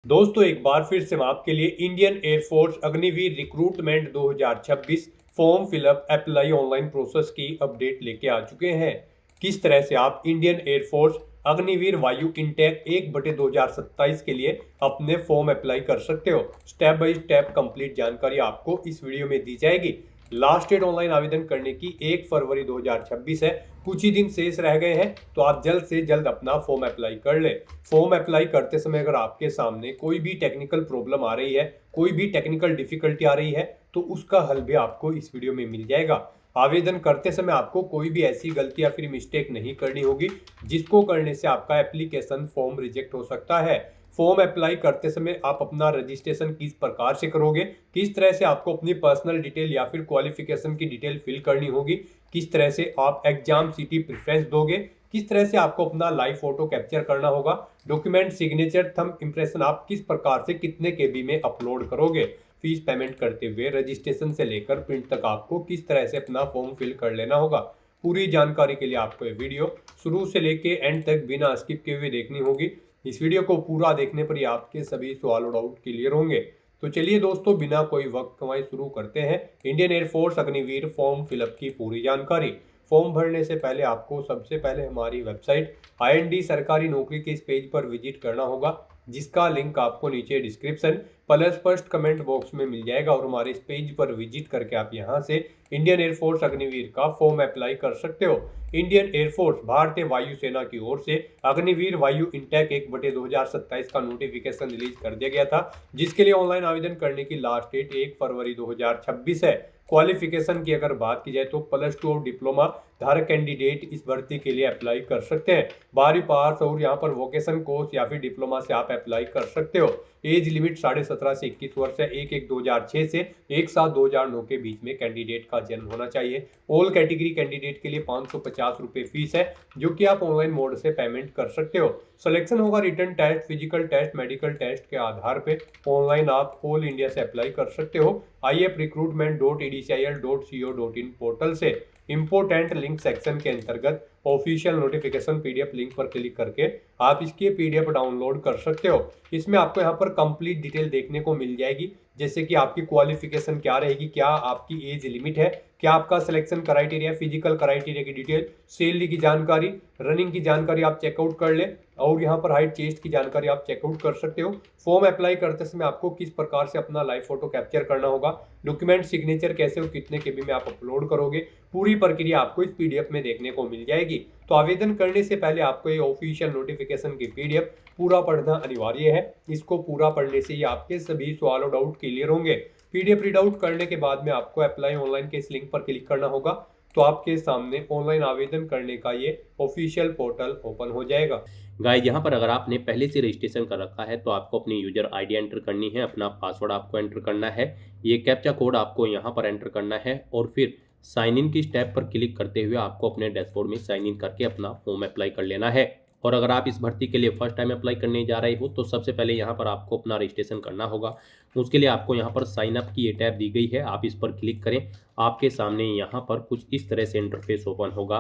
दोस्तों एक बार फिर से हम आपके लिए Indian air force Agniveer recruitment 2026 form fill up apply online process की अपडेट लेके आ चुके हैं। किस तरह से आप इंडियन एयरफोर्स अग्निवीर वायु इंटेक 1/2027 के लिए अपने फॉर्म अप्लाई कर सकते हो, स्टेप बाय स्टेप कंप्लीट जानकारी आपको इस वीडियो में दी जाएगी। लास्ट डेट ऑनलाइन आवेदन करने की 1 फरवरी 2026 है। कुछ ही दिन शेष रह गए हैं, तो आप जल्द से जल्द अपना फॉर्म अप्लाई कर ले। फॉर्म अप्लाई करते समय अगर आपके सामने कोई भी टेक्निकल प्रॉब्लम आ रही है, कोई भी टेक्निकल डिफिकल्टी आ रही है, तो उसका हल भी आपको इस वीडियो में मिल जाएगा। आवेदन करते समय आपको कोई भी ऐसी गलती या फिर मिस्टेक नहीं करनी होगी जिसको करने से आपका एप्लीकेशन फॉर्म रिजेक्ट हो सकता है। फॉर्म अप्लाई करते समय आप अपना रजिस्ट्रेशन किस प्रकार से करोगे, किस तरह से आपको अपनी पर्सनल डिटेल या फिर क्वालिफिकेशन की डिटेल फिल करनी होगी, किस तरह से आप एग्जाम सिटी प्रेफरेंस दोगे, किस तरह से आपको अपना लाइव फोटो कैप्चर करना होगा, डॉक्यूमेंट सिग्नेचर थंब इंप्रेशन आप किस प्रकार से कितने केबी में अपलोड करोगे, फीस पेमेंट करते हुए रजिस्ट्रेशन से लेकर प्रिंट तक आपको किस तरह से अपना फॉर्म फिल कर लेना होगा। पूरी जानकारी के लिए आपको ये वीडियो शुरू से लेके एंड तक बिना स्किप किए हुए देखनी होगी। इस वीडियो को पूरा देखने पर ही आपके सभी सवाल और डाउट क्लियर होंगे। तो चलिए दोस्तों, बिना कोई वक्त गंवाए शुरू करते हैं Indian air force Agniveer form fill up की पूरी जानकारी। फॉर्म भरने से पहले आपको सबसे पहले हमारी वेबसाइट IND सरकारी नौकरी के इस पेज पर विजिट करना होगा, जिसका लिंक आपको नीचे description plus first comment box में मिल जाएगा। और हमारे इस पेज पर विजिट करके आप यहां से इंडियन एयरफोर्स अग्निवीर का फॉर्म अप्लाई कर सकते हो। इंडियन एयरफोर्स भारतीय वायुसेना की ओर से अग्निवीर वायु इंटेक 1/2027 का नोटिफिकेशन रिलीज कर दिया गया था, जिसके लिए ऑनलाइन आवेदन करने की लास्ट डेट 1 फरवरी 2026 है। क्वालिफिकेशन की अगर बात की जाए तो +2 और डिप्लोमा धारक कैंडिडेट इस भर्ती के लिए अप्लाई कर सकते हैं। 12वीं पास और यहाँ पर वोकेशन कोर्स या फिर डिप्लोमा से आप अप्लाई कर सकते हो। एज लिमिट 17.5 से 21 वर्ष है। 1/1/2006 से 1/7/2009 के बीच में कैंडिडेट का जन्म होना चाहिए। ऑल कैटेगरी कैंडिडेट के लिए 550 रुपये फीस है, जो कि आप ऑनलाइन मोड से पेमेंट कर सकते हो। सिलेक्शन होगा written test, physical test, medical test के आधार पे। ऑनलाइन आप ऑल इंडिया से अप्लाई कर सकते हो ifrecruitment.edcil.co.in पोर्टल से। इंपोर्टेंट लिंक सेक्शन के अंतर्गत ऑफिशियल नोटिफिकेशन PDF लिंक पर क्लिक करके आप इसकी PDF डाउनलोड कर सकते हो। इसमें आपको यहाँ पर कंप्लीट डिटेल देखने को मिल जाएगी, जैसे कि आपकी क्वालिफिकेशन क्या रहेगी, क्या आपकी एज लिमिट है, क्या आपका सिलेक्शन क्राइटेरिया, फिजिकल क्राइटेरिया की डिटेल, सैलरी की जानकारी, रनिंग की जानकारी आप चेकआउट कर ले, और यहाँ पर हाइट चेस्ट की जानकारी आप चेकआउट कर सकते हो। फॉर्म अप्लाई करते समय आपको किस प्रकार से अपना लाइव फोटो कैप्चर करना होगा, डॉक्यूमेंट सिग्नेचर कैसे और कितने केबी में आप अपलोड करोगे, पूरी प्रक्रिया आपको इस PDF में देखने को मिल जाएगी। तो आवेदन करने से पहले आपको ये ऑफिशियल नोटिफिकेशन की PDF पूरा पढ़ना अनिवार्य है। इसको पूरा पढ़ने से ही आपके सभी सवाल और डाउट क्लियर होंगे। PDF रीड आउट करने के बाद में आपको अप्लाई ऑनलाइन के इस लिंक पर क्लिक करना होगा, तो आपके सामने ऑनलाइन आवेदन करने का ये ऑफिशियल पोर्टल ओपन हो जाएगा। गाइस, यहाँ पर अगर आपने पहले से रजिस्ट्रेशन कर रखा है तो आपको अपनी यूजर ID एंटर करनी है, अपना पासवर्ड आपको एंटर करना है, ये कैप्चा कोड आपको यहाँ पर एंटर करना है और फिर साइन इन की स्टेप पर क्लिक करते हुए आपको अपने डैशबोर्ड में साइन इन करके अपना फॉर्म अप्लाई कर लेना है। और अगर आप इस भर्ती के लिए फर्स्ट टाइम अप्लाई करने जा रहे हो तो सबसे पहले यहाँ पर आपको अपना रजिस्ट्रेशन करना होगा। उसके लिए आपको यहाँ पर साइन अप की ये टैब दी गई है, आप इस पर क्लिक करें। आपके सामने यहाँ पर कुछ इस तरह से इंटरफेस ओपन होगा।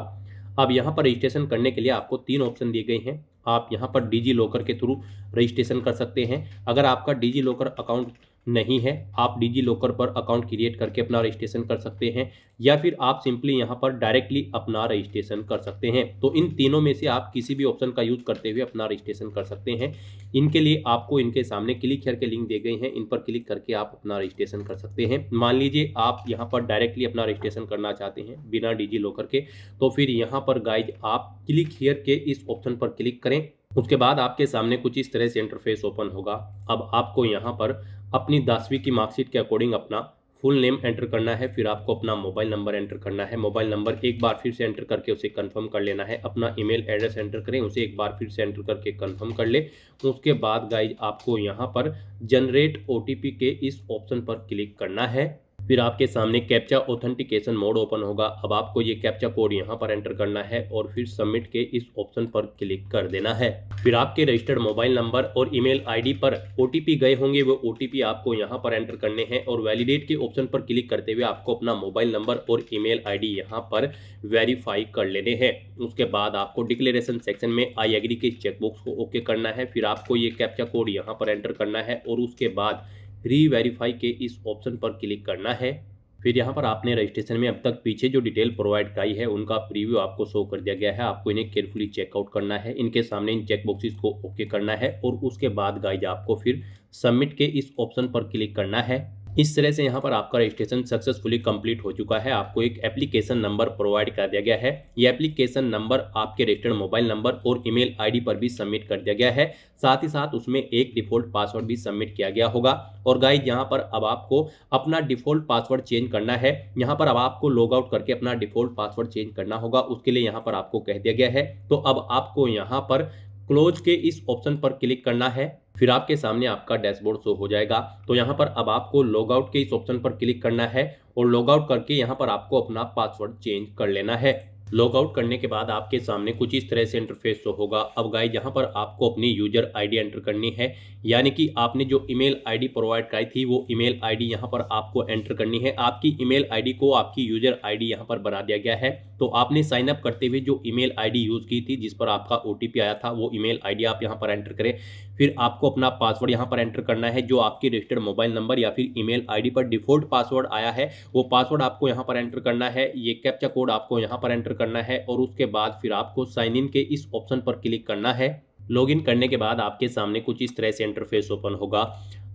अब यहाँ पर रजिस्ट्रेशन करने के लिए आपको 3 ऑप्शन दिए गए हैं। आप यहाँ पर डिजी लॉकर के थ्रू रजिस्ट्रेशन कर सकते हैं। अगर आपका डिजी लॉकर अकाउंट नहीं है, आप डिजी लॉकर पर अकाउंट क्रिएट करके अपना रजिस्ट्रेशन कर सकते हैं, या फिर आप सिंपली यहाँ पर डायरेक्टली अपना रजिस्ट्रेशन कर सकते हैं। तो इन तीनों में से आप किसी भी ऑप्शन का यूज करते हुए अपना रजिस्ट्रेशन कर सकते हैं। इनके लिए आपको इनके सामने क्लिक हियर के लिंक दिए गए हैं, इन पर क्लिक करके आप अपना रजिस्ट्रेशन कर सकते हैं। मान लीजिए आप यहाँ पर डायरेक्टली अपना रजिस्ट्रेशन करना चाहते हैं बिना डिजी लॉकर के, तो फिर यहाँ पर गाइज आप क्लिक हियर के इस ऑप्शन पर क्लिक करें। उसके बाद आपके सामने कुछ इस तरह से इंटरफेस ओपन होगा। अब आपको यहाँ पर अपनी 10वीं की मार्कशीट के अकॉर्डिंग अपना फुल नेम एंटर करना है, फिर आपको अपना मोबाइल नंबर एंटर करना है। मोबाइल नंबर एक बार फिर से एंटर करके उसे कंफर्म कर लेना है। अपना ईमेल एड्रेस एंटर करें, उसे एक बार फिर से एंटर करके कंफर्म कर ले। उसके बाद गाइज आपको यहाँ पर जनरेट OTP के इस ऑप्शन पर क्लिक करना है। फिर आपके सामने कैप्चा ऑथेंटिकेशन मोड ओपन होगा। अब आपको ये कैप्चा कोड यहाँ पर एंटर करना है और फिर सबमिट के इस ऑप्शन पर क्लिक कर देना है। फिर आपके रजिस्टर्ड मोबाइल नंबर और ईमेल आईडी पर ओटीपी गए होंगे, वो ओटीपी आपको यहाँ पर एंटर करने हैं और वैलिडेट के ऑप्शन पर क्लिक करते हुए आपको अपना मोबाइल नंबर और ईमेल आईडी यहाँ पर वेरीफाई कर लेने हैं। उसके बाद आपको डिक्लेरेशन सेक्शन में आई एग्री के चेकबॉक्स को ओके करना है। फिर आपको ये कैप्चा कोड यहाँ पर एंटर करना है और उसके बाद री-वेरीफाई के इस ऑप्शन पर क्लिक करना है। फिर यहाँ पर आपने रजिस्ट्रेशन में अब तक पीछे जो डिटेल प्रोवाइड कराई है उनका प्रीव्यू आपको शो कर दिया गया है। आपको इन्हें केयरफुली चेकआउट करना है, इनके सामने इन चेक बॉक्सेस को ओके करना है और उसके बाद गाइज आपको फिर सबमिट के इस ऑप्शन पर क्लिक करना है। इस तरह से यहाँ पर आपका रजिस्ट्रेशन सक्सेसफुली कंप्लीट हो चुका है। आपको एक एप्लीकेशन नंबर प्रोवाइड कर दिया गया है। ये एप्लीकेशन नंबर आपके रजिस्टर्ड मोबाइल नंबर और ईमेल आईडी पर भी सबमिट कर दिया गया है। साथ ही साथ उसमें एक डिफॉल्ट पासवर्ड भी सबमिट किया गया होगा। और गाइज यहाँ पर अब आपको अपना डिफॉल्ट पासवर्ड चेंज करना है। यहाँ पर अब आपको लॉग आउट करके अपना डिफॉल्ट पासवर्ड चेंज करना होगा। उसके लिए यहाँ पर आपको कह दिया गया है, तो अब आपको यहाँ पर क्लोज के इस ऑप्शन पर क्लिक करना है। फिर आपके सामने आपका डैशबोर्ड शो हो जाएगा। तो यहाँ पर अब आपको लॉग आउट के इस ऑप्शन पर क्लिक करना है और लॉग आउट करके यहाँ पर आपको अपना पासवर्ड चेंज कर लेना है। लॉग आउट करने के बाद आपके सामने कुछ इस तरह से इंटरफेस शो होगा। अब गाइस यहाँ पर आपको अपनी यूजर आईडी एंटर करनी है, यानी कि आपने जो ईमेल आईडी प्रोवाइड कराई थी वो ईमेल आईडी यहाँ पर आपको एंटर करनी है। आपकी ईमेल आईडी को आपकी यूजर आईडी यहाँ पर बना दिया गया है। तो आपने साइन अप करते हुए जो ईमेल आईडी यूज की थी, जिस पर आपका ओटीपी आया था, वो ईमेल आईडी आप यहाँ पर एंटर करें। फिर आपको अपना पासवर्ड यहाँ पर एंटर करना है। जो आपकी रजिस्टर्ड मोबाइल नंबर या फिर ईमेल आईडी पर डिफॉल्ट पासवर्ड आया है वो पासवर्ड आपको यहाँ पर एंटर करना है। ये कैप्चा कोड आपको यहाँ पर एंटर करना है और उसके बाद फिर आपको साइन इन के इस ऑप्शन पर क्लिक करना है। लॉगिन करने के बाद आपके सामने कुछ इस तरह से इंटरफेस ओपन होगा।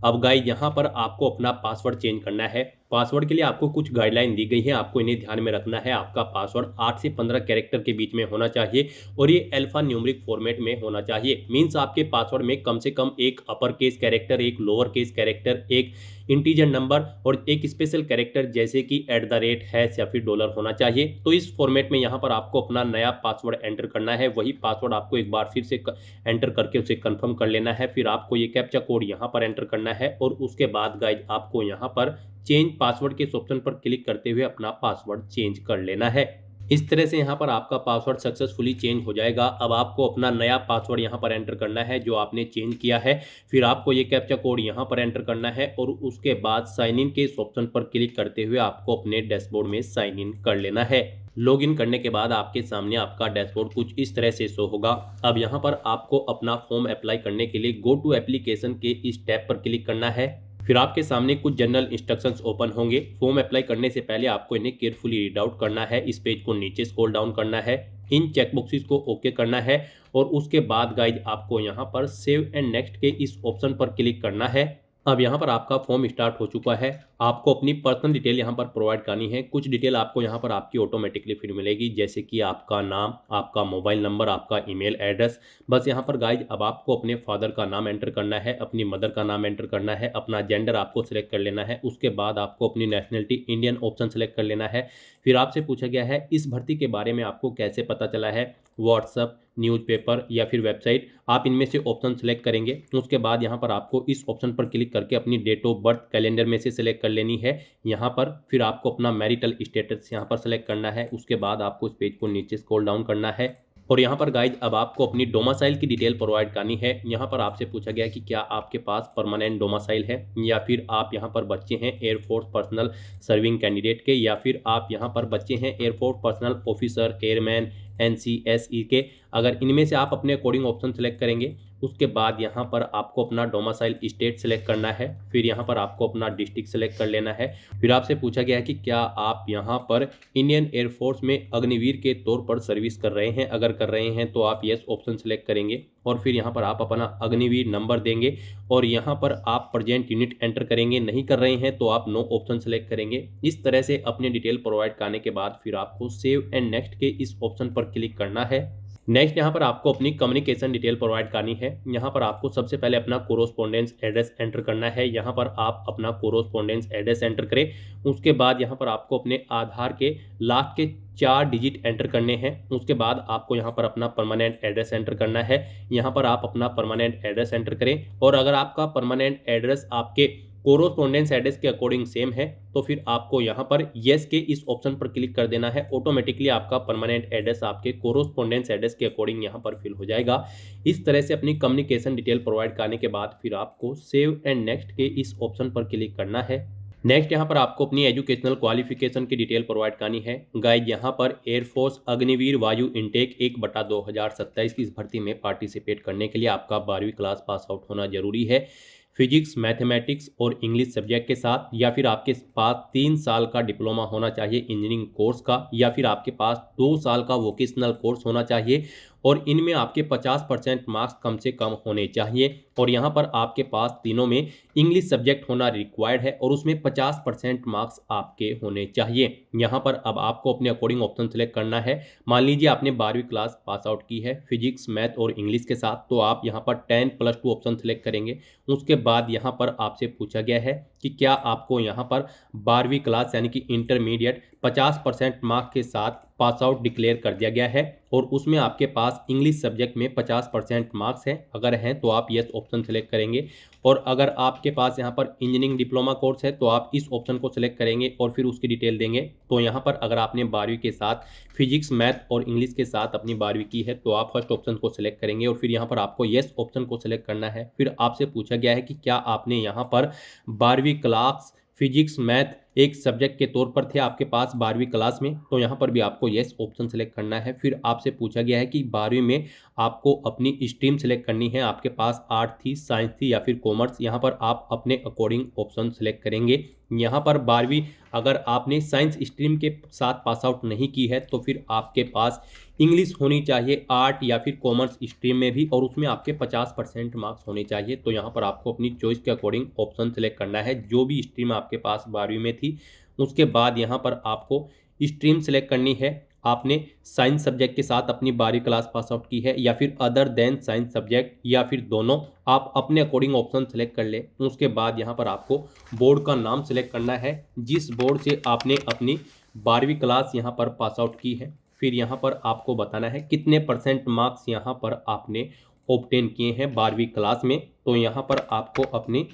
अब गाइस यहाँ पर आपको अपना पासवर्ड चेंज करना है। पासवर्ड के लिए आपको कुछ गाइडलाइन दी गई है, आपको इन्हें ध्यान में रखना है। आपका पासवर्ड 8 से 15 कैरेक्टर के बीच में होना चाहिए और ये अल्फा न्यूमेरिक फॉर्मेट में होना चाहिए। मींस आपके पासवर्ड में कम से कम एक अपर केस कैरेक्टर, एक लोअर केस कैरेक्टर, एक इंटीजर नंबर और एक स्पेशल कैरेक्टर जैसे कि @ या फिर डॉलर होना चाहिए। तो इस फॉर्मेट में यहाँ पर आपको अपना नया पासवर्ड एंटर करना है। वही पासवर्ड आपको एक बार फिर से एंटर करके उसे कंफर्म कर लेना है। फिर आपको ये कैप्चा कोड यहाँ पर एंटर करना है और उसके बाद गाइज आपको यहाँ पर चेंज पासवर्ड के ऑप्शन पर क्लिक करते हुए अपना पासवर्ड चेंज कर लेना है। इस तरह से यहाँ पर आपका पासवर्ड सक्सेसफुली चेंज हो जाएगा। अब आपको अपना नया पासवर्ड यहाँ पर एंटर करना है जो आपने चेंज किया है। फिर आपको ये कैप्चा कोड यहाँ पर एंटर करना है और उसके बाद साइन इन के इस ऑप्शन पर क्लिक करते हुए आपको अपने डैशबोर्ड में साइन इन कर लेना है। लॉगिन करने के बाद आपके सामने आपका डैशबोर्ड कुछ इस तरह से शो होगा। अब यहाँ पर आपको अपना फॉर्म अप्लाई करने के लिए गो टू एप्लीकेशन के इस टैब पर क्लिक करना है। फिर आपके सामने कुछ जनरल इंस्ट्रक्शंस ओपन होंगे। फॉर्म अप्लाई करने से पहले आपको इन्हें केयरफुली रीड आउट करना है। इस पेज को नीचे स्क्रॉल डाउन करना है, इन चेकबॉक्सेस को ओके करना है और उसके बाद गाइज आपको यहाँ पर सेव एंड नेक्स्ट के इस ऑप्शन पर क्लिक करना है। अब यहाँ पर आपका फॉर्म स्टार्ट हो चुका है। आपको अपनी पर्सनल डिटेल यहाँ पर प्रोवाइड करनी है। कुछ डिटेल आपको यहाँ पर आपकी ऑटोमेटिकली फिर मिलेगी, जैसे कि आपका नाम, आपका मोबाइल नंबर, आपका ईमेल एड्रेस। बस यहाँ पर गाइज अब आपको अपने फादर का नाम एंटर करना है, अपनी मदर का नाम एंटर करना है, अपना जेंडर आपको सिलेक्ट कर लेना है। उसके बाद आपको अपनी नेशनलिटी इंडियन ऑप्शन सेलेक्ट कर लेना है। फिर आपसे पूछा गया है इस भर्ती के बारे में आपको कैसे पता चला है, व्हाट्सएप, न्यूज़पेपर या फिर वेबसाइट, आप इनमें से ऑप्शन सेलेक्ट करेंगे। उसके बाद यहाँ पर आपको इस ऑप्शन पर क्लिक करके अपनी डेट ऑफ बर्थ कैलेंडर में से सिलेक्ट कर लेनी है यहाँ पर। फिर आपको अपना मैरिटल स्टेटस यहाँ पर सेलेक्ट करना है। उसके बाद आपको इस पेज को नीचे स्क्रॉल डाउन करना है और यहाँ पर गाइज अब आपको अपनी डोमासाइल की डिटेल प्रोवाइड करनी है। यहाँ पर आपसे पूछा गया कि क्या आपके पास परमानेंट डोमासाइल है या फिर आप यहाँ पर बच्चे हैं एयरफोर्स पर्सनल सर्विंग कैंडिडेट के, या फिर आप यहाँ पर बच्चे हैं air force personal officer, airman, NCSE के। अगर इनमें से आप अपने अकॉर्डिंग ऑप्शन सेलेक्ट करेंगे। उसके बाद यहाँ पर आपको अपना डोमासाइल स्टेट सेलेक्ट करना है। फिर यहाँ पर आपको अपना डिस्ट्रिक्ट सेलेक्ट कर लेना है। फिर आपसे पूछा गया है कि क्या आप यहाँ पर इंडियन एयरफोर्स में अग्निवीर के तौर पर सर्विस कर रहे हैं। अगर कर रहे हैं तो आप यस ऑप्शन सेलेक्ट करेंगे और फिर यहाँ पर आप अपना अग्निवीर नंबर देंगे और यहाँ पर आप प्रेजेंट यूनिट एंटर करेंगे। नहीं कर रहे हैं तो आप नो ऑप्शन सेलेक्ट करेंगे। इस तरह से अपनी डिटेल प्रोवाइड करने के बाद फिर आपको सेव एंड नेक्स्ट के इस ऑप्शन पर क्लिक करना है। नेक्स्ट यहाँ पर आपको अपनी कम्युनिकेशन डिटेल प्रोवाइड करनी है। यहाँ पर आपको सबसे पहले अपना कोरोस्पोंडेंस एड्रेस एंटर करना है। यहाँ पर आप अपना कोरोस्पोंडेंस एड्रेस एंटर करें। उसके बाद यहाँ पर आपको अपने आधार के लास्ट के 4 डिजिट एंटर करने हैं। उसके बाद आपको यहाँ पर अपना परमानेंट एड्रेस एंटर करना है। यहाँ पर आप अपना परमानेंट एड्रेस एंटर करें और अगर आपका परमानेंट एड्रेस आपके कोरोस्पोंडेंस एड्रेस के अकॉर्डिंग सेम है तो फिर आपको यहाँ पर येस के इस ऑप्शन पर क्लिक कर देना है। ऑटोमेटिकली आपका परमानेंट एड्रेस आपके कोरोस्पोंडेंस एड्रेस के अकॉर्डिंग यहाँ पर फिल हो जाएगा। इस तरह से अपनी कम्युनिकेशन डिटेल प्रोवाइड करने के बाद फिर आपको सेव एंड नेक्स्ट के इस ऑप्शन पर क्लिक करना है। नेक्स्ट यहाँ पर आपको अपनी एजुकेशनल क्वालिफिकेशन की डिटेल प्रोवाइड करनी है। गाइज यहाँ पर एयरफोर्स अग्निवीर वायु इनटेक 1/2027 की इस भर्ती में पार्टिसिपेट करने के लिए आपका 12वीं क्लास पास आउट होना जरूरी है। फिजिक्स, मैथमेटिक्स और इंग्लिश सब्जेक्ट के साथ, या फिर आपके पास 3 साल का डिप्लोमा होना चाहिए इंजीनियरिंग कोर्स का, या फिर आपके पास 2 साल का वोकेशनल कोर्स होना चाहिए और इनमें आपके 50% मार्क्स कम से कम होने चाहिए। और यहाँ पर आपके पास तीनों में इंग्लिश सब्जेक्ट होना रिक्वायर्ड है और उसमें 50% मार्क्स आपके होने चाहिए। यहाँ पर अब आपको अपने अकॉर्डिंग ऑप्शन सेलेक्ट करना है। मान लीजिए आपने 12वीं क्लास पास आउट की है फिजिक्स, मैथ और इंग्लिश के साथ, तो आप यहाँ पर 10+2 ऑप्शन सेलेक्ट करेंगे। उसके बाद यहाँ पर आपसे पूछा गया है कि क्या आपको यहाँ पर 12वीं क्लास यानी कि इंटरमीडिएट 50% मार्क्स के साथ पास आउट डिक्लेयर कर दिया गया है और उसमें आपके पास इंग्लिश सब्जेक्ट में 50% मार्क्स हैं। अगर हैं तो आप यस ऑप्शन सेलेक्ट करेंगे और अगर आपके पास यहाँ पर इंजीनियरिंग डिप्लोमा कोर्स है तो आप इस ऑप्शन को सिलेक्ट करेंगे और फिर उसकी डिटेल देंगे। तो यहाँ पर अगर आपने 12वीं के साथ फिजिक्स, मैथ और इंग्लिश के साथ अपनी 12वीं की है तो आप फर्स्ट ऑप्शन को सिलेक्ट करेंगे और फिर यहाँ पर आपको येस ऑप्शन को सिलेक्ट करना है। फिर आपसे पूछा गया है कि क्या आपने यहाँ पर 12वीं क्लास फिजिक्स, मैथ एक सब्जेक्ट के तौर पर थे आपके पास 12वीं क्लास में, तो यहाँ पर भी आपको येस ऑप्शन सेलेक्ट करना है। फिर आपसे पूछा गया है कि 12वीं में आपको अपनी स्ट्रीम सेलेक्ट करनी है, आपके पास आर्ट थी, साइंस थी या फिर कॉमर्स। यहाँ पर आप अपने अकॉर्डिंग ऑप्शन सेलेक्ट करेंगे। यहाँ पर 12वीं अगर आपने साइंस स्ट्रीम के साथ पास आउट नहीं की है तो फिर आपके पास इंग्लिश होनी चाहिए आर्ट या फिर कॉमर्स स्ट्रीम में भी और उसमें आपके 50% मार्क्स होने चाहिए। तो यहाँ पर आपको अपनी चॉइस के अकॉर्डिंग ऑप्शन सेलेक्ट करना है जो भी स्ट्रीम आपके पास 12वीं में थी। उसके बाद यहाँ पर आपको स्ट्रीम सेलेक्ट करनी है। आपने साइंस सब्जेक्ट के साथ अपनी 12वीं क्लास पास आउट की है या फिर अदर देन साइंस सब्जेक्ट या फिर दोनों, आप अपने अकॉर्डिंग ऑप्शन सेलेक्ट कर ले। उसके बाद यहाँ पर आपको बोर्ड का नाम सेलेक्ट करना है जिस बोर्ड से आपने अपनी 12वीं क्लास यहाँ पर पास आउट की है। फिर यहाँ पर आपको बताना है कितने % मार्क्स यहाँ पर आपने ऑब्टेन किए हैं 12वीं क्लास में। तो यहाँ पर आपको अपनी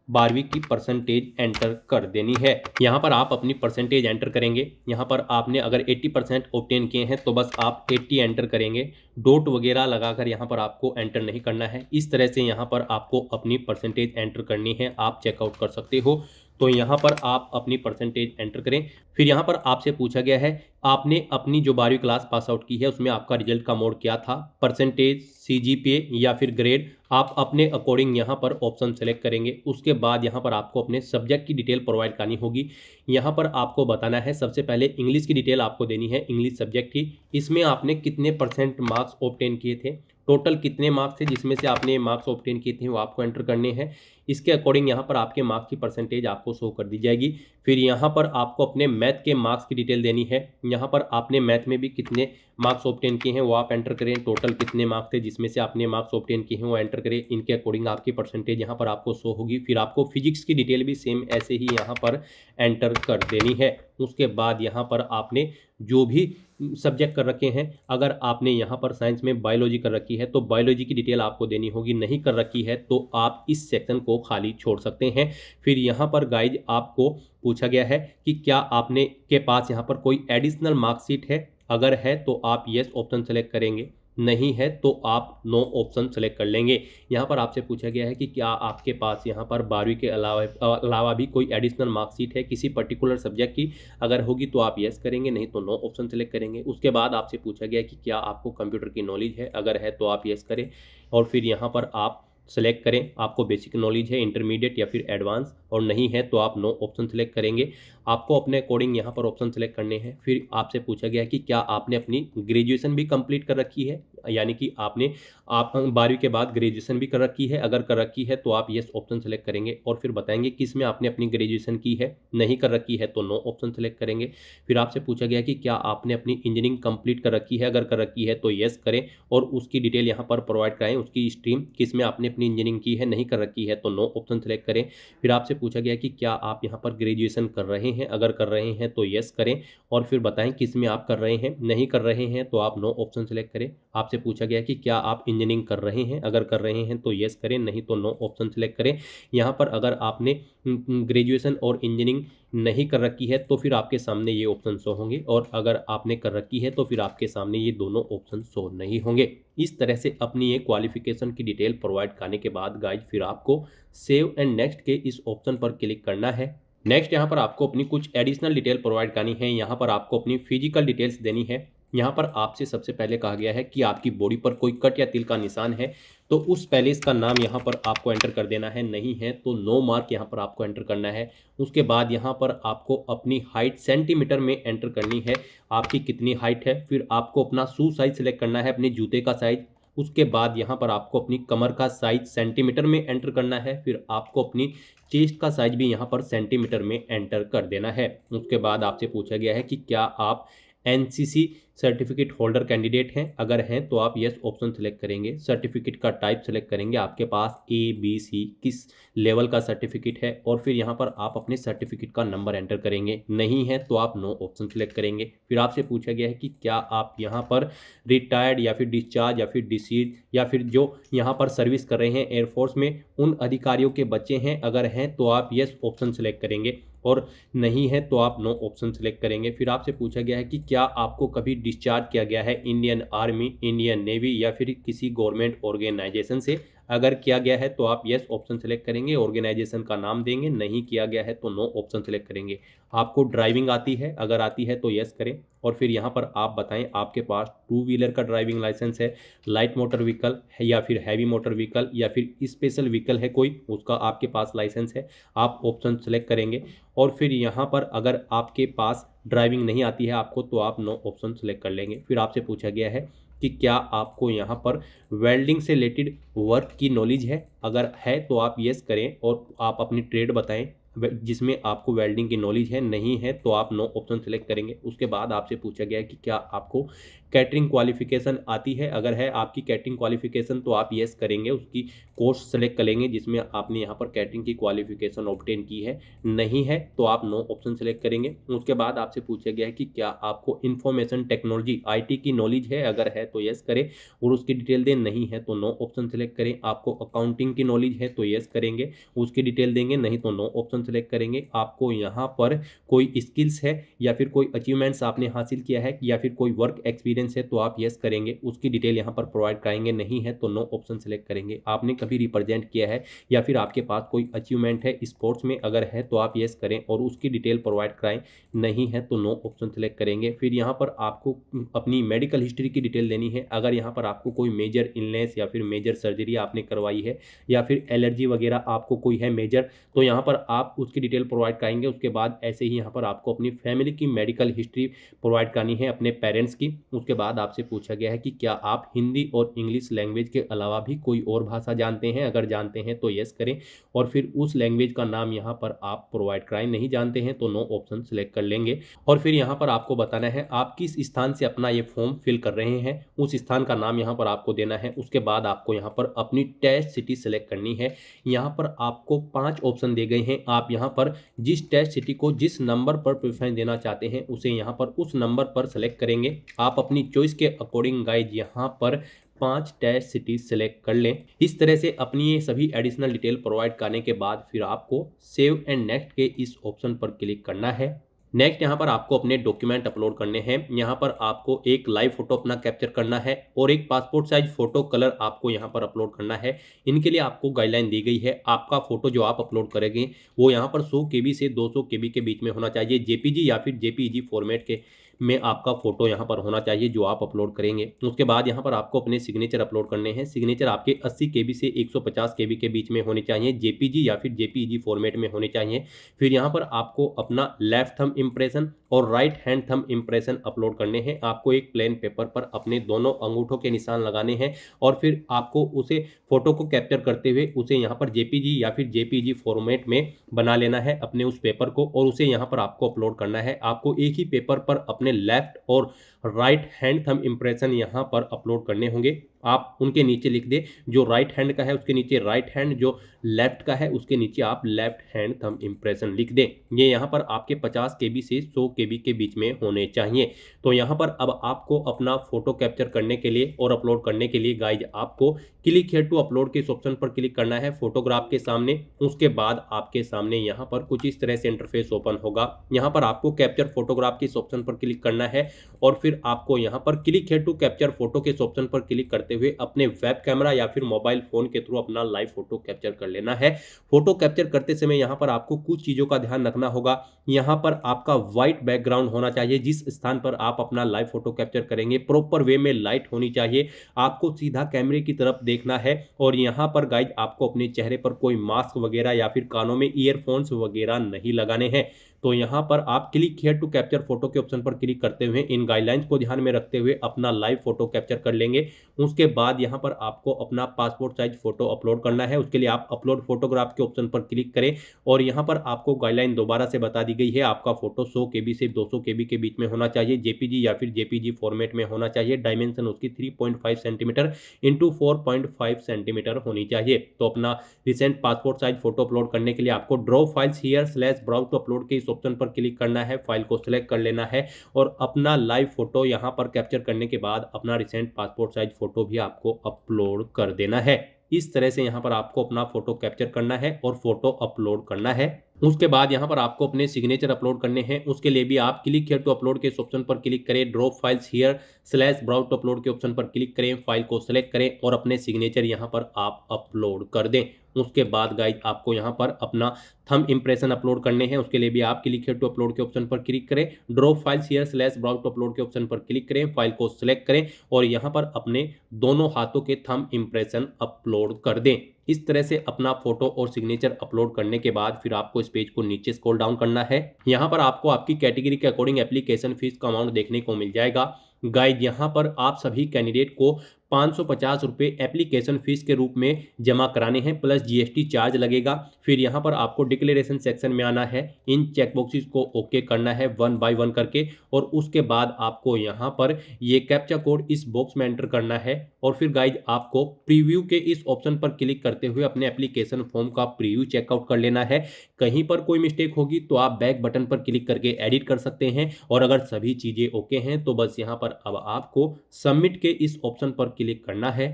12वीं की परसेंटेज एंटर कर देनी है। यहाँ पर आप अपनी परसेंटेज एंटर करेंगे। यहाँ पर आपने अगर 80% ऑब्टेन किए हैं तो बस आप 80 एंटर करेंगे, डॉट वगैरह लगाकर यहाँ पर आपको एंटर नहीं करना है। इस तरह से यहाँ पर आपको अपनी परसेंटेज एंटर करनी है, आप चेकआउट कर सकते हो। तो यहाँ पर आप अपनी परसेंटेज एंटर करें। फिर यहाँ पर आपसे पूछा गया है आपने अपनी जो 12वीं क्लास पास आउट की है उसमें आपका रिजल्ट का मोड क्या था, परसेंटेज, सीजीपीए या फिर ग्रेड। आप अपने अकॉर्डिंग यहाँ पर ऑप्शन सेलेक्ट करेंगे। उसके बाद यहाँ पर आपको अपने सब्जेक्ट की डिटेल प्रोवाइड करनी होगी। यहाँ पर आपको बताना है सबसे पहले इंग्लिश की डिटेल आपको देनी है, इंग्लिश सब्जेक्ट की। इसमें आपने कितने % मार्क्स ऑब्टेन किए थे, टोटल कितने मार्क्स थे जिसमें से आपने मार्क्स ऑब्टेन किए थे वो आपको एंटर करने हैं। इसके अकॉर्डिंग यहाँ पर आपके मार्क्स की परसेंटेज आपको शो कर दी जाएगी। फिर यहाँ पर आपको अपने मैथ के मार्क्स की डिटेल देनी है। यहाँ पर आपने मैथ में भी कितने मार्क्स ऑब्टेन किए हैं वो आप एंटर करें, टोटल कितने मार्क्स थे जिसमें से आपने मार्क्स ऑब्टेन किए हैं वो एंटर करें। इनके अकॉर्डिंग आपकी परसेंटेज यहाँ पर आपको शो होगी। फिर आपको फिजिक्स की डिटेल भी सेम ऐसे ही यहाँ पर एंटर कर देनी है। उसके बाद यहाँ पर आपने जो भी सब्जेक्ट कर रखे हैं, अगर आपने यहाँ पर साइंस में बायोलॉजी कर रखी है तो बायोलॉजी की डिटेल आपको देनी होगी, नहीं कर रखी है तो आप इस सेक्शन को खाली छोड़ सकते हैं। फिर यहाँ पर गाइज आपको पूछा गया है कि क्या आपने के पास यहाँ पर कोई एडिशनल मार्कशीट है, अगर है तो आप येस ऑप्शन सेलेक्ट करेंगे, नहीं है तो आप नो ऑप्शन सेलेक्ट कर लेंगे। यहाँ पर आपसे पूछा गया है कि क्या आपके पास यहाँ पर 12वीं के अलावा भी कोई एडिशनल मार्कशीट है किसी पर्टिकुलर सब्जेक्ट की, अगर होगी तो आप येस करेंगे, नहीं तो नो ऑप्शन सेलेक्ट करेंगे। उसके बाद आपसे पूछा गया है कि क्या आपको कंप्यूटर की नॉलेज है, अगर है तो आप येस करें और फिर यहाँ पर आप सेलेक्ट करें आपको बेसिक नॉलेज है, इंटरमीडिएट या फिर एडवांस, और नहीं है तो आप नो ऑप्शन सेलेक्ट करेंगे। आपको अपने अकॉर्डिंग यहाँ पर ऑप्शन सेलेक्ट करने हैं। फिर आपसे पूछा गया है कि क्या आपने अपनी ग्रेजुएशन भी कंप्लीट कर रखी है, यानी कि आपने 12वीं के बाद ग्रेजुएशन भी कर रखी है, अगर कर रखी है तो आप येस ऑप्शन सेलेक्ट करेंगे और फिर बताएंगे किस में आपने अपनी ग्रेजुएशन की है, नहीं कर रखी है तो नो ऑप्शन सेलेक्ट करेंगे। फिर आपसे पूछा गया कि क्या आपने अपनी इंजीनियरिंग कंप्लीट कर रखी है, अगर कर रखी है तो येस करें और उसकी डिटेल यहाँ पर प्रोवाइड कराएं, उसकी स्ट्रीम किस में आपने अपनी इंजीनियरिंग की है, नहीं कर रखी है तो नो ऑप्शन सेलेक्ट करें। फिर आपसे पूछा गया कि क्या आप यहाँ पर ग्रेजुएशन कर रहे हैं, अगर कर रहे हैं तो येस करें और फिर बताएं किस में आप कर रहे हैं, नहीं कर रहे हैं तो आप नो ऑप्शन सेलेक्ट करें। आपसे पूछा गया है कि क्या आप इंजीनियरिंग कर रहे हैं, अगर कर रहे हैं तो येस करें, नहीं तो नो ऑप्शन सेलेक्ट करें। यहाँ पर अगर आपने ग्रेजुएशन और इंजीनियरिंग नहीं कर रखी है तो फिर आपके सामने ये ऑप्शन शो होंगे, और अगर आपने कर रखी है तो फिर आपके सामने ये दोनों ऑप्शन शो नहीं होंगे। इस तरह से अपनी ये क्वालिफिकेशन की डिटेल प्रोवाइड करने के बाद गाइज फिर आपको सेव एंड नेक्स्ट के इस ऑप्शन पर क्लिक करना है। नेक्स्ट यहाँ पर आपको अपनी कुछ एडिशनल डिटेल प्रोवाइड करनी है। यहाँ पर आपको अपनी फिजिकल डिटेल्स देनी है। यहाँ पर आपसे सबसे पहले कहा गया है कि आपकी बॉडी पर कोई कट या तिल का निशान है तो उस पैलेस का नाम यहाँ पर आपको एंटर कर देना है, नहीं है तो नो मार्क यहाँ पर आपको एंटर करना है। उसके बाद यहाँ पर आपको अपनी हाइट सेंटीमीटर में एंटर करनी है, आपकी कितनी हाइट है। फिर आपको अपना शू साइज सेलेक्ट करना है, अपने जूते का साइज। उसके बाद यहाँ पर आपको अपनी कमर का साइज सेंटीमीटर में एंटर करना है। फिर आपको अपनी चेस्ट का साइज भी यहाँ पर सेंटीमीटर में एंटर कर देना है। उसके बाद आपसे पूछा गया है कि क्या आप एनसीसी सर्टिफिकेट होल्डर कैंडिडेट हैं, अगर हैं तो आप यस ऑप्शन सेलेक्ट करेंगे। सर्टिफिकेट का टाइप सेलेक्ट करेंगे, आपके पास ABC किस लेवल का सर्टिफिकेट है, और फिर यहाँ पर आप अपने सर्टिफिकेट का नंबर एंटर करेंगे। नहीं है तो आप नो ऑप्शन सेलेक्ट करेंगे। फिर आपसे पूछा गया है कि क्या आप यहाँ पर रिटायर्ड या फिर डिस्चार्ज या फिर डिसीज या फिर जो यहाँ पर सर्विस कर रहे हैं एयरफोर्स में उन अधिकारियों के बच्चे हैं, अगर हैं तो आप यस ऑप्शन सेलेक्ट करेंगे, और नहीं है तो आप नो ऑप्शन सेलेक्ट करेंगे। फिर आपसे पूछा गया है कि क्या आपको कभी डिस्चार्ज किया गया है इंडियन आर्मी, इंडियन नेवी या फिर किसी गवर्नमेंट ऑर्गेनाइजेशन से, अगर किया गया है तो आप यस ऑप्शन सेलेक्ट करेंगे, ऑर्गेनाइजेशन का नाम देंगे। नहीं किया गया है तो नो ऑप्शन सेलेक्ट करेंगे। आपको ड्राइविंग आती है, अगर आती है तो यस करें, और फिर यहाँ पर आप बताएं आपके पास 2 व्हीलर का ड्राइविंग लाइसेंस है, लाइट मोटर व्हीकल है या फिर हैवी मोटर व्हीकल या फिर स्पेशल व्हीकल है कोई, उसका आपके पास लाइसेंस है, आप ऑप्शन सेलेक्ट करेंगे। और फिर यहाँ पर अगर आपके पास ड्राइविंग नहीं आती है आपको तो आप नो ऑप्शन सेलेक्ट कर लेंगे। फिर आपसे पूछा गया है कि क्या आपको यहाँ पर वेल्डिंग से रिलेटेड वर्क की नॉलेज है, अगर है तो आप यस करें और आप अपनी ट्रेड बताएं जिसमें आपको वेल्डिंग की नॉलेज है। नहीं है तो आप नो ऑप्शन सेलेक्ट करेंगे। उसके बाद आपसे पूछा गया है कि क्या आपको कैटरिंग क्वालिफिकेशन आती है, अगर है आपकी कैटरिंग क्वालिफिकेशन तो आप यस करेंगे, उसकी कोर्स सेलेक्ट करेंगे जिसमें आपने यहाँ पर कैटरिंग की क्वालिफिकेशन ऑब्टेन की है। नहीं है तो आप नो ऑप्शन सेलेक्ट करेंगे। उसके बाद आपसे पूछा गया है कि क्या आपको इंफॉर्मेशन टेक्नोलॉजी IT की नॉलेज है, अगर है तो यस करें और उसकी डिटेल दें। नहीं है तो नो ऑप्शन सेलेक्ट करें। आपको अकाउंटिंग की नॉलेज है तो यस करेंगे, उसकी डिटेल देंगे। नहीं तो नो ऑप्शन सेलेक्ट करेंगे। आपको यहाँ पर कोई स्किल्स है या फिर कोई अचीवमेंट्स आपने हासिल किया है या फिर कोई वर्क एक्सपीरियंस है तो आप यस करेंगे, उसकी डिटेल यहाँ पर प्रोवाइड कराएंगे। नहीं है तो नो ऑप्शन सेलेक्ट करेंगे। आपने कभी रिप्रेजेंट किया है या फिर आपके पास कोई अचीवमेंट है स्पोर्ट्स में, अगर है तो आप यस करें और उसकी डिटेल प्रोवाइड कराएं। नहीं है तो नो ऑप्शन सेलेक्ट करेंगे। फिर यहाँ पर आपको अपनी मेडिकल हिस्ट्री की डिटेल देनी है, अगर यहाँ पर आपको कोई मेजर इलनेस या फिर मेजर सर्जरी आपने करवाई है या फिर एलर्जी वगैरह आपको कोई है मेजर, तो यहाँ पर आप उसकी डिटेल प्रोवाइड कराएंगे। उसके बाद ऐसे ही यहाँ पर आपको अपनी फैमिली की मेडिकल हिस्ट्री प्रोवाइड करनी है अपने पेरेंट्स की। उसके बाद आपसे पूछा गया है कि क्या आप हिंदी और इंग्लिश लैंग्वेज के अलावा भी कोई और भाषा जानते हैं, अगर जानते हैं तो यस करें और फिर उस लैंग्वेज का नाम यहाँ पर आप प्रोवाइड कराएं। नहीं जानते हैं तो नो ऑप्शन सेलेक्ट कर लेंगे। और फिर यहाँ पर आपको बताना है आप किस स्थान से अपना ये फॉर्म फिल कर रहे हैं, उस स्थान का नाम यहाँ पर आपको देना है। उसके बाद आपको यहाँ पर अपनी टेस्ट सिटी सेलेक्ट करनी है। यहाँ पर आपको 5 ऑप्शन दिए गए हैं। आप यहाँ पर जिस टेस्ट सिटी को जिस नंबर पर प्रेफरेंस देना चाहते हैं उसे यहाँ पर उस नंबर पर सेलेक्ट करेंगे। आप अपनी चॉइस के अकॉर्डिंग गाइज यहाँ पर 5 टेस्ट सिटीज सेलेक्ट कर लें। इस तरह से अपनी ये सभी एडिशनल डिटेल प्रोवाइड करने के बाद फिर आपको सेव एंड नेक्स्ट के इस ऑप्शन पर क्लिक करना है। नेक्स्ट यहाँ पर आपको अपने डॉक्यूमेंट अपलोड करने हैं। यहाँ पर आपको एक लाइव फोटो अपना कैप्चर करना है और एक पासपोर्ट साइज फोटो कलर आपको यहाँ पर अपलोड करना है। इनके लिए आपको गाइडलाइन दी गई है। आपका फोटो जो आप अपलोड करेंगे वो यहाँ पर 100 KB से 200 KB के बीच में होना चाहिए। JPG या फिर JPEG फॉर्मेट के में आपका फोटो यहाँ पर होना चाहिए जो आप अपलोड करेंगे। उसके बाद यहाँ पर आपको अपने सिग्नेचर अपलोड करने हैं। सिग्नेचर आपके 80 KB से 150 KB के बीच में होने चाहिए। JPG या फिर JPEG फॉर्मेट में होने चाहिए। फिर यहाँ पर आपको अपना लेफ्ट थंब इम्प्रेशन और right hand thumb impression upload करने हैं। आपको एक प्लेन पेपर पर अपने दोनों अंगूठों के निशान लगाने हैं और फिर आपको उसे फोटो को कैप्चर करते हुए उसे यहाँ पर JPG या फिर JPEG फॉर्मेट में बना लेना है अपने उस पेपर को और उसे यहाँ पर आपको अपलोड करना है। आपको एक ही पेपर पर अपने लेफ्ट और राइट हैंड थंब इम्प्रेशन यहाँ पर अपलोड करने होंगे। आप उनके नीचे लिख दे, जो राइट हैंड का है उसके नीचे राइट हैंड, जो लेफ्ट का है उसके नीचे आप लेफ्ट हैंड थंब इम्प्रेशन लिख दें। ये यहाँ पर आपके 50 KB से 100 KB के बीच में होने चाहिए। तो यहाँ पर अब आपको अपना फोटो कैप्चर करने के लिए और अपलोड करने के लिए गाइज आपको क्लिक हियर टू अपलोड के इस ऑप्शन पर क्लिक करना है फोटोग्राफ के सामने। उसके बाद आपके सामने यहाँ पर कुछ इस तरह से इंटरफेस ओपन होगा। यहाँ पर आपको कैप्चर फोटोग्राफ के इस ऑप्शन पर क्लिक करना है और फिर आपको यहाँ पर click here to capture photo के इस ऑप्शन पर क्लिक करते हुए अपने वेब कैमरा या फिर मोबाइल फोन के थ्रू अपना लाइव फोटो कैप्चर कर लेना है। फोटो कैप्चर करते समय यहाँ पर आपको कुछ चीजों का ध्यान रखना होगा। यहाँ पर आपका व्हाइट बैकग्राउंड होना चाहिए। जिस स्थान पर आप अपना लाइव फोटो कैप्चर करेंगे प्रॉपर वे में लाइट होनी चाहिए। आपको सीधा कैमरे की तरफ देखना है और यहाँ पर गाइज आपको अपने चेहरे पर कोई मास्क वगैरह या फिर कानों में ईयरफोन्स वगैरह नहीं लगाने हैं। तो यहाँ पर आप click here to capture photo के ऑप्शन पर क्लिक करते हुए इन गाइडलाइंस को ध्यान में रखते हुए अपना लाइव फोटो कैप्चर कर लेंगे। उसके बाद यहाँ पर आपको अपना पासपोर्ट साइज फोटो अपलोड करना है। उसके लिए आप अपलोड फोटोग्राफ के ऑप्शन पर क्लिक करें और यहाँ पर आपको गाइडलाइन दोबारा से बता दी गई है। आपका फोटो 100 KB से 200 KB के बीच में होना चाहिए। जेपीजी या फिर जेपीजी फॉर्मेट में होना चाहिए। डायमेंशन उसकी 3.5 सेंटीमीटर इंटू 4.5 सेंटीमीटर होनी चाहिए। तो अपना recent passport size photo upload करने के लिए आपको drop files here slash browse to upload के इस ऑप्शन पर क्लिक करना है। फाइल को सिलेक्ट कर लेना है और अपना लाइव फोटो यहां पर कैप्चर करने के बाद अपना रिसेंट पासपोर्ट साइज फोटो भी आपको अपलोड कर देना है। इस तरह से यहां पर आपको अपना फोटो कैप्चर करना है और फोटो अपलोड करना है। उसके बाद यहां पर आपको अपने सिग्नेचर अपलोड करने हैं। उसके लिए भी आप क्लिक हियर टू अपलोड के इस ऑप्शन पर क्लिक करें। Drop files here slash browse to upload के ऑप्शन पर क्लिक करें। फाइल को सिलेक्ट करें और अपने सिग्नेचर यहां पर आप अपलोड कर दें। उसके बाद गाइज आपको यहां पर अपना थंब इंप्रेशन अपलोड करने हैं। उसके लिए भी आप क्लिक हियर टू अपलोड के ऑप्शन पर क्लिक करें। Drop files here slash browse to upload के ऑप्शन पर क्लिक करें। फाइल को सिलेक्ट करें और यहां पर अपने दोनों हाथों के थंब इंप्रेशन अपलोड कर दें। इस तरह से अपना फोटो और सिग्नेचर अपलोड करने के बाद फिर आपको इस पेज को नीचे स्क्रॉल डाउन करना है। यहाँ पर आपको आपकी कैटेगरी के अकॉर्डिंग एप्लीकेशन फीस का अमाउंट देखने को मिल जाएगा। गाइड यहाँ पर आप सभी कैंडिडेट को 550 रुपये एप्लीकेशन फीस के रूप में जमा कराने हैं प्लस जीएसटी चार्ज लगेगा। फिर यहाँ पर आपको डिक्लेरेशन सेक्शन में आना है। इन चेकबॉक्सेस को ओके करना है 1 बाय 1 करके और उसके बाद आपको यहाँ पर ये कैप्चा कोड इस बॉक्स में एंटर करना है और फिर गाइज आपको प्रीव्यू के इस ऑप्शन पर क्लिक करते हुए अपने एप्लीकेशन फॉर्म का प्रीव्यू चेकआउट कर लेना है। कहीं पर कोई मिस्टेक होगी तो आप बैक बटन पर क्लिक करके एडिट कर सकते हैं और अगर सभी चीज़ें ओके हैं तो बस यहाँ पर अब आपको सबमिट के इस ऑप्शन पर क्लिक करना है।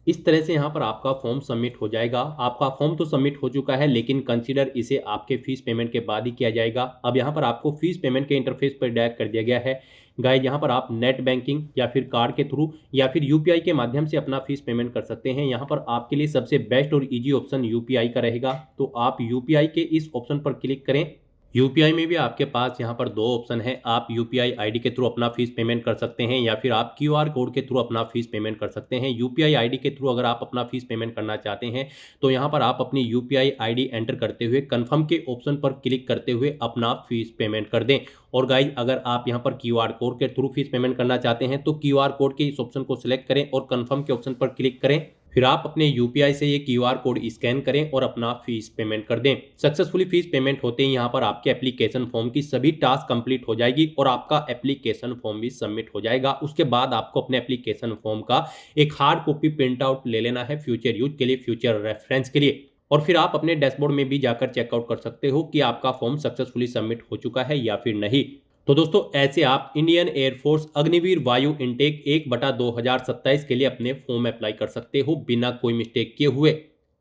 इस तरह से यहाँ पर आपका फॉर्म सबमिट हो जाएगा। आपका फॉर्म तो सबमिट हो चुका है लेकिन कंसीडर इसे आपके फीस पेमेंट के बाद ही किया जाएगा। अब यहाँ पर आपको फीस पेमेंट के इंटरफेस पर डायरेक्ट कर दिया गया है। गाइज यहाँ पर आप नेट बैंकिंग या फिर कार्ड के थ्रू या फिर यूपीआई के माध्यम से अपना फीस पेमेंट कर सकते हैं। यहाँ पर आपके लिए सबसे बेस्ट और इजी ऑप्शन यूपीआई का रहेगा। तो आप यूपीआई के इस ऑप्शन पर क्लिक करें। यूपीआई में भी आपके पास यहाँ पर दो ऑप्शन है। आप यूपीआई आईडी के थ्रू अपना फीस पेमेंट कर सकते हैं या फिर आप क्यूआर कोड के थ्रू अपना फीस पेमेंट कर सकते हैं। यूपीआई आईडी के थ्रू अगर आप अपना फीस पेमेंट करना चाहते हैं तो यहाँ पर आप अपनी यूपीआई आईडी एंटर करते हुए कंफर्म के ऑप्शन पर क्लिक करते हुए अपना फीस पेमेंट कर दें। और गाइज अगर आप यहाँ पर क्यूआर कोड के थ्रू फीस पेमेंट करना चाहते हैं तो क्यूआर कोड के इस ऑप्शन को सिलेक्ट करें और कंफर्म के ऑप्शन पर क्लिक करें। फिर आप अपने यूपीआई से ये क्यूआर कोड स्कैन करें और अपना फीस पेमेंट कर दें। सक्सेसफुली फीस पेमेंट होते ही यहाँ पर आपके एप्लीकेशन फॉर्म की सभी टास्क कंप्लीट हो जाएगी और आपका एप्लीकेशन फॉर्म भी सबमिट हो जाएगा। उसके बाद आपको अपने एप्लीकेशन फॉर्म का एक हार्ड कॉपी प्रिंट आउट ले लेना है फ्यूचर यूज के लिए, फ्यूचर रेफरेंस के लिए। और फिर आप अपने डैशबोर्ड में भी जाकर चेकआउट कर सकते हो कि आपका फॉर्म सक्सेसफुली सबमिट हो चुका है या फिर नहीं। तो दोस्तों ऐसे आप इंडियन एयरफोर्स अग्निवीर वायु इनटेक 1/2027 के लिए अपने फॉर्म अप्लाई कर सकते हो बिना कोई मिस्टेक किए हुए।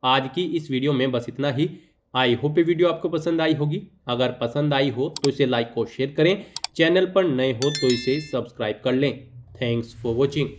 आज की इस वीडियो में बस इतना ही। आई होप ये वीडियो आपको पसंद आई होगी। अगर पसंद आई हो तो इसे लाइक और शेयर करें। चैनल पर नए हो तो इसे सब्सक्राइब कर लें। Thanks for watching.